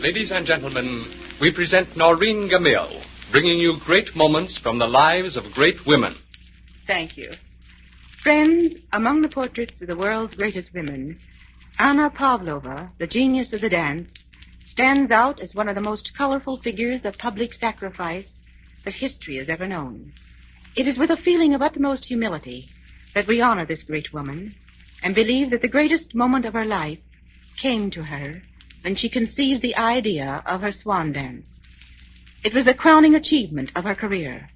Ladies and gentlemen, we present Noreen Gamil, bringing you great moments from the lives of great women. Thank you. Friends, among the portraits of the world's greatest women, Anna Pavlova, the genius of the dance, stands out as one of the most colorful figures of public sacrifice that history has ever known. It is with a feeling of utmost humility that we honor this great woman and believe that the greatest moment of her life came to her when she conceived the idea of her swan dance. It was the crowning achievement of her career.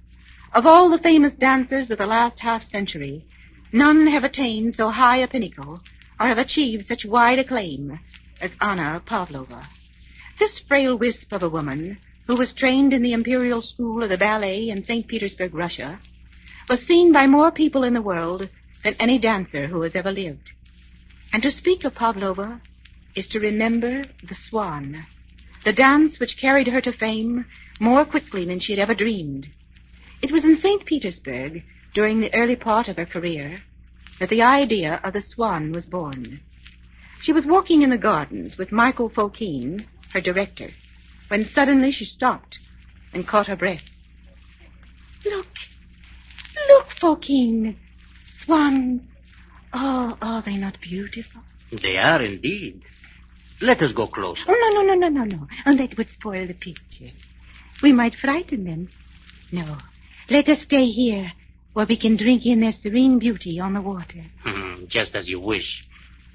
Of all the famous dancers of the last half-century, none have attained so high a pinnacle or have achieved such wide acclaim as Anna Pavlova. This frail wisp of a woman, who was trained in the Imperial School of the Ballet in St. Petersburg, Russia, was seen by more people in the world than any dancer who has ever lived. And to speak of Pavlova is to remember the swan, the dance which carried her to fame more quickly than she had ever dreamed. It was in St. Petersburg, during the early part of her career, that the idea of the swan was born. She was walking in the gardens with Michael Fokine, her director, when suddenly she stopped and caught her breath. Look, Fokine. Swans. Oh, are they not beautiful? They are indeed. Let us go closer. Oh, no. And that would spoil the picture. We might frighten them. No, let us stay here, where we can drink in their serene beauty on the water. Just as you wish.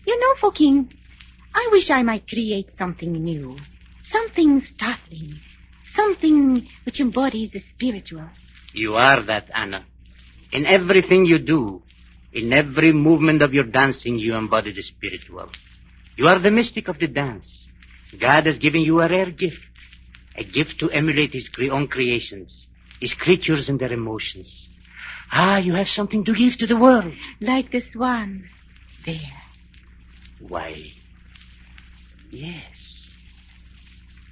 You know, Fokine, I wish I might create something new. Something startling. Something which embodies the spiritual. You are that, Anna. In everything you do, in every movement of your dancing, you embody the spiritual. You are the mystic of the dance. God has given you a rare gift. A gift to emulate his own creations, his creatures and their emotions. You have something to give to the world. Like the swan. There. Why, yes.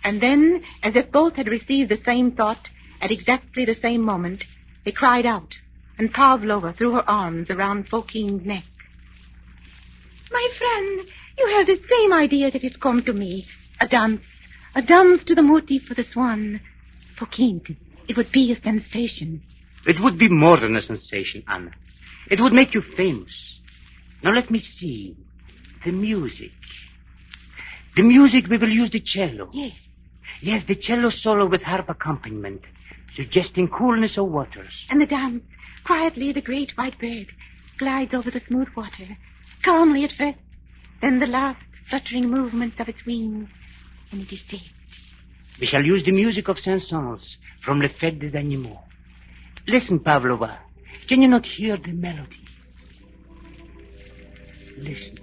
And then, as if both had received the same thought at exactly the same moment, they cried out, and Pavlova threw her arms around Fokine's neck. My friend, you have the same idea that has come to me. A dance to the motif of the swan. Fokine, it would be a sensation. It would be more than a sensation, Anna. It would make you famous. Now let me see. The music. The music, we will use the cello. Yes. Yes, the cello solo with harp accompaniment, suggesting coolness of waters. And the dance. Quietly, the great white bird glides over the smooth water, calmly at first, then the last fluttering movements of its wings, and it is saved. We shall use the music of Saint-Saëns from Le Fête des Animaux. Listen, Pavlova. Can you not hear the melody? Listen.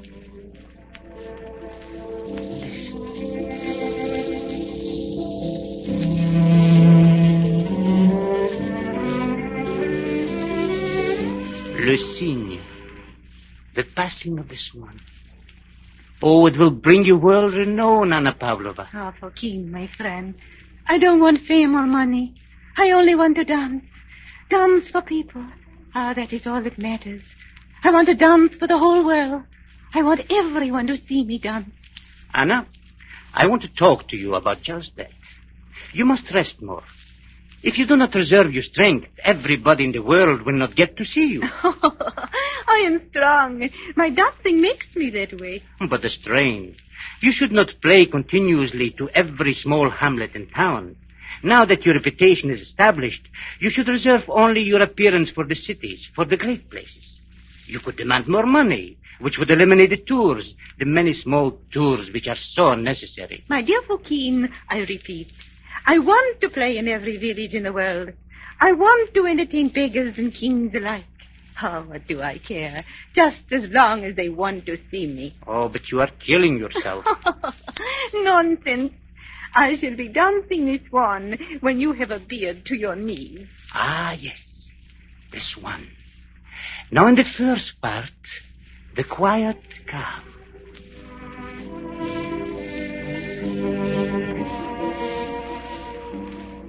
Le cygne, the passing of the swan. Oh, it will bring you world renown, Anna Pavlova. Oh, Fokine, my friend, I don't want fame or money. I only want to dance. Dance for people. That is all that matters. I want to dance for the whole world. I want everyone to see me dance. Anna, I want to talk to you about just that. You must rest more. If you do not reserve your strength, everybody in the world will not get to see you. I am strong. My dancing makes me that way. But the strain. You should not play continuously to every small hamlet in town. Now that your reputation is established, you should reserve only your appearance for the cities, for the great places. You could demand more money, which would eliminate the tours, the many small tours which are so unnecessary. My dear Fokine, I repeat, I want to play in every village in the world. I want to entertain beggars and kings alike. Oh, what do I care? Just as long as they want to see me. Oh, but you are killing yourself. Nonsense. I shall be dancing the swan when you have a beard to your knees. Yes. The swan. Now in the first part, the quiet calm.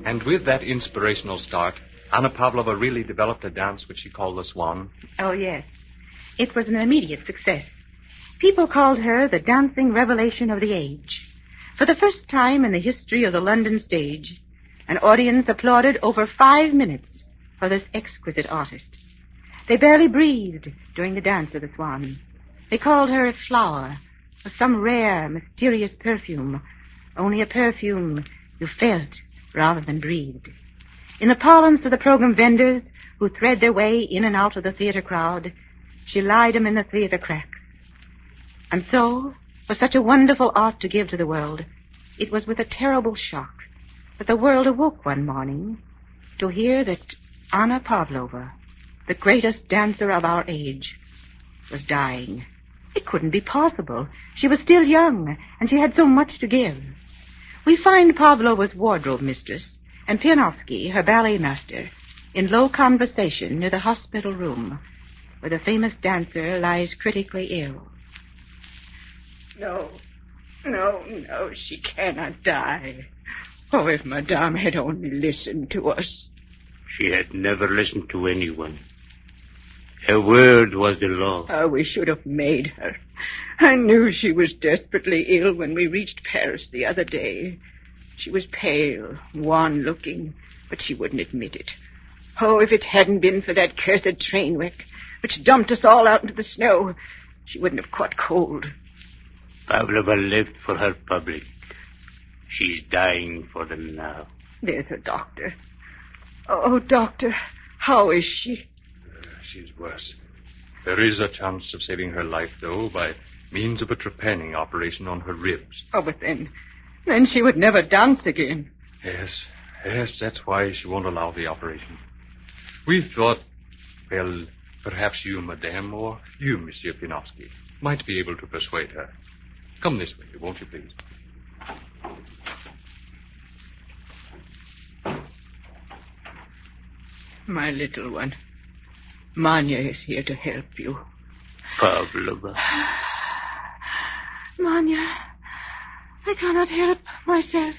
And with that inspirational start, Anna Pavlova really developed a dance which she called the swan. Oh, yes. It was an immediate success. People called her the dancing revelation of the age. For the first time in the history of the London stage, an audience applauded over 5 minutes for this exquisite artist. They barely breathed during the dance of the swan. They called her a flower, or some rare, mysterious perfume, only a perfume you felt rather than breathed. In the parlance of the program vendors who thread their way in and out of the theater crowd, she lied 'em in the theater cracks. And so, for such a wonderful art to give to the world, it was with a terrible shock that the world awoke one morning to hear that Anna Pavlova, the greatest dancer of our age, was dying. It couldn't be possible. She was still young, and she had so much to give. We find Pavlova's wardrobe mistress and Pianovsky, her ballet master, in low conversation near the hospital room, where the famous dancer lies critically ill. No, she cannot die. Oh, if Madame had only listened to us. She had never listened to anyone. Her word was the law. Oh, we should have made her. I knew she was desperately ill when we reached Paris the other day. She was pale, wan-looking, but she wouldn't admit it. Oh, if it hadn't been for that cursed train wreck, which dumped us all out into the snow, she wouldn't have caught cold. Pavlova lived for her public. She's dying for them now. There's her doctor. Oh, doctor, how is she? She's worse. There is a chance of saving her life, though, by means of a trepanning operation on her ribs. Oh, but then she would never dance again. Yes, that's why she won't allow the operation. We thought, well, perhaps you, Madame, or you, Monsieur Pianovsky, might be able to persuade her. Come this way, won't you, please? My little one, Manya is here to help you. Pavlova. Manya, I cannot help myself.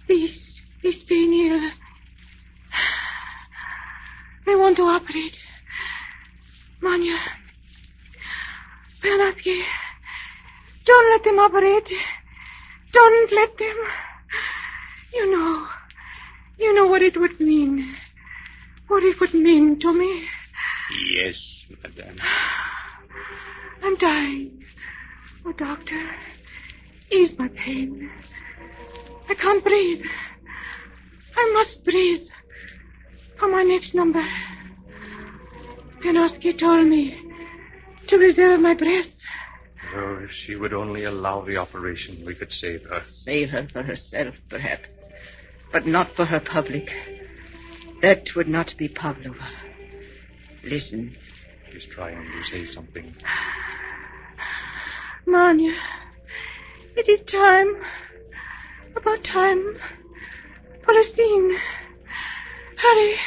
This being ill. They want to operate. Manya, Pianovsky, don't let them operate. Don't let them. You know what it would mean. What it would mean to me. Yes, Madame. I'm dying. Oh, doctor, ease my pain. I can't breathe. I must breathe for my next number. Pianovsky told me to reserve my breath. Oh, if she would only allow the operation, we could save her. Save her for herself, perhaps, but not for her public. That would not be Pavlova. Listen. She's trying to say something. Manya, it is time. About time. Palestine. Hurry.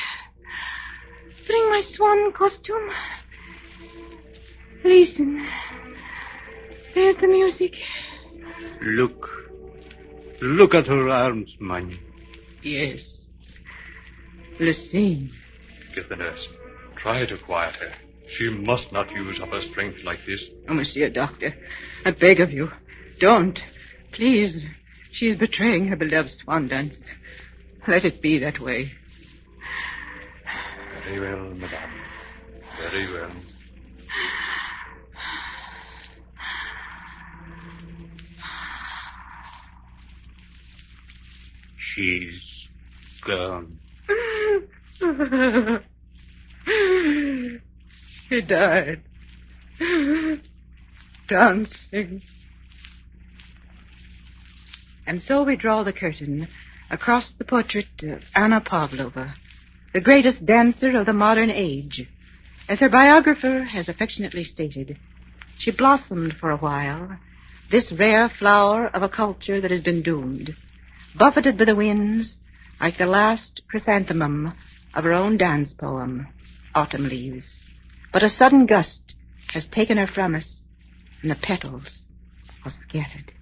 Bring my swan costume. Listen. There's the music. Look at her arms, Manya. Yes. Listen. Get the nurse. Try to quiet her. She must not use up her strength like this. Oh, Monsieur Doctor, I beg of you, don't. Please. She's betraying her beloved swan dance. Let it be that way. Very well, Madame. Very well. She's gone. He died. Dancing. And so we draw the curtain across the portrait of Anna Pavlova, the greatest dancer of the modern age. As her biographer has affectionately stated, she blossomed for a while, this rare flower of a culture that has been doomed, buffeted by the winds like the last chrysanthemum of her own dance poem, Autumn Leaves. But a sudden gust has taken her from us, and the petals are scattered.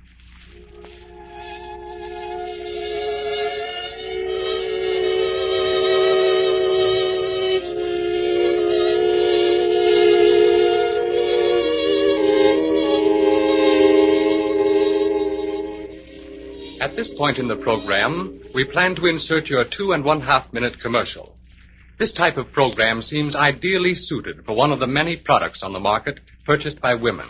At this point in the program, we plan to insert your 2.5-minute commercial. This type of program seems ideally suited for one of the many products on the market purchased by women.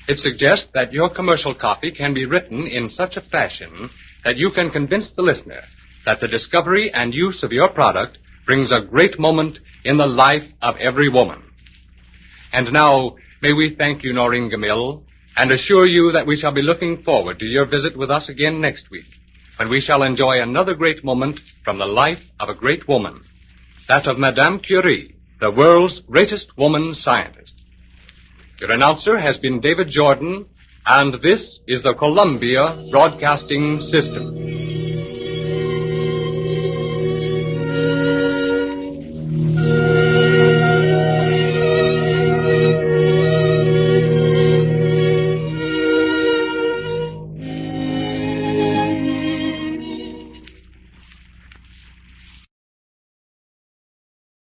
It suggests that your commercial copy can be written in such a fashion that you can convince the listener that the discovery and use of your product brings a great moment in the life of every woman. And now, may we thank you, Noreen Gamil, and assure you that we shall be looking forward to your visit with us again next week, when we shall enjoy another great moment from the life of a great woman, that of Madame Curie, the world's greatest woman scientist. Your announcer has been David Jordan, and this is the Columbia Broadcasting System.